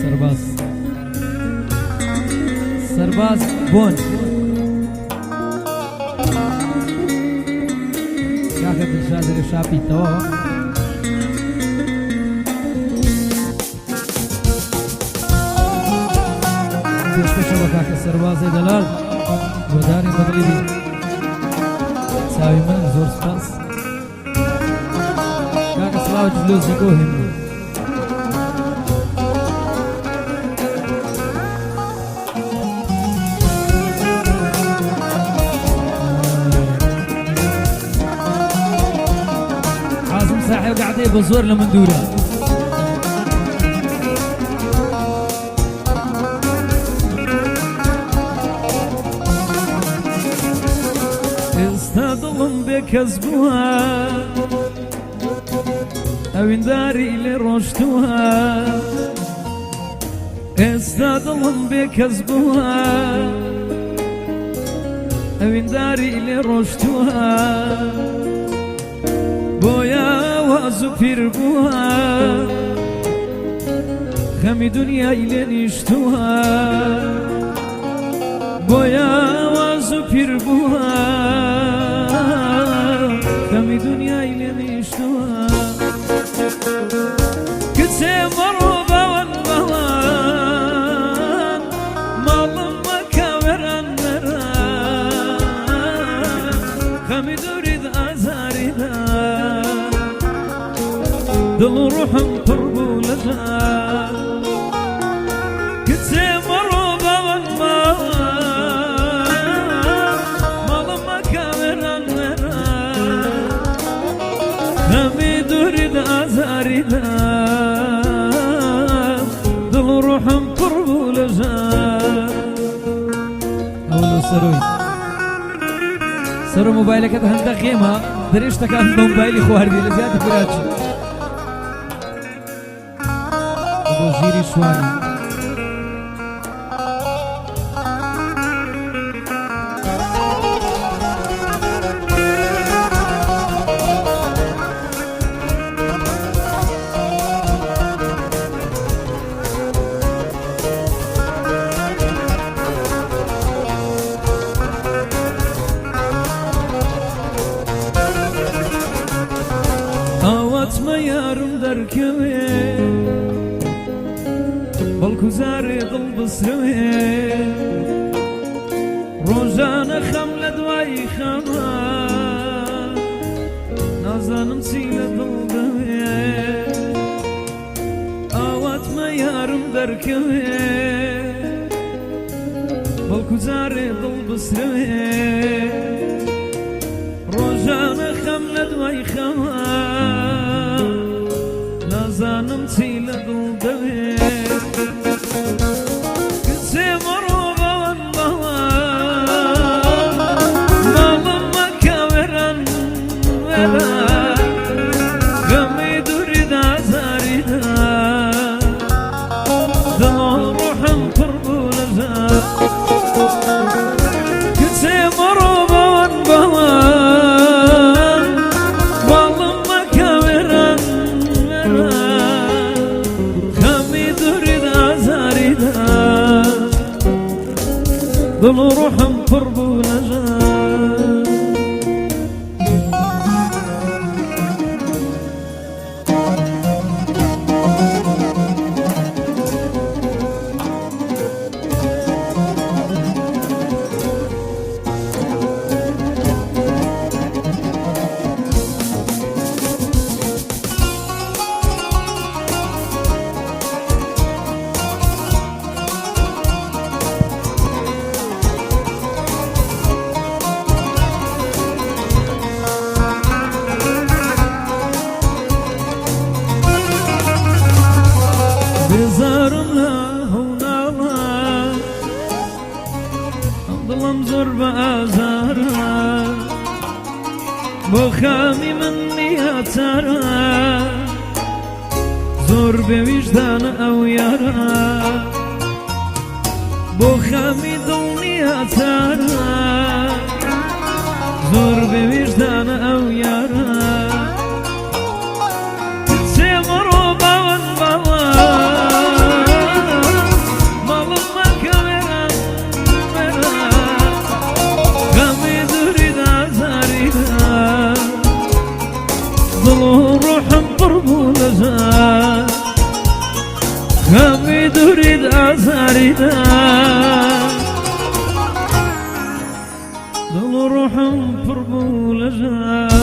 سرباز سرباز بون كاكا دلشاد شابي توا بيشكشوا كاكا سرباز دلال وداني مغربي ساوي من زور سباس كاكا سلاو جلوس يقوهم ساحي وقاعد بزور لمندوله استظلم بكذبها او داري لرشتها استظلم بكذبها او داري لرشتها بويا وزفير بوها خمي دنيا إلين اشتوها بويا وزفير بوها خمي دنيا إلين اشتوها كتسي مروبا والبوان مالم مكاوران مران خمي دوريد أزارينا دل روحم قربو لجا كتسي مروبا والمان مالما كامران مران خمي دوريد أزارينا دل روحم قربو لجا أولو سروي سرو موبايلك هندا خيمة دريشتك عند موبايلي خواردي لزيادة براجي وزيري شواني آوات ما يارم دركوي بالكوزاري ضل بسروي روزانا خملة دواي خما نازان مسيلة ضل دوي آوات ما يارم دركوي بالكوزاري ضل بسروي روزانا خملة دواي خما نازان مسيلة ضل دوي كتسي مروبا والبوان مالم مكاوران مران غمي دوريد عزارينا دل روحم قربو لجا كتسي مروبا والبوان مالم مكاوران مران غمي دوريد عزارينا دل روحم قربو لجا بزارم لا هونا الله ظلم زور بأزارها بخامي مني أتارها زور بوجدان أو يارها بخامي ضلني أتارها زور بوجدان أو يارها سيمروا بوان بوان بولجان خمي دوريد أزاريدا دل روحم پر بولجان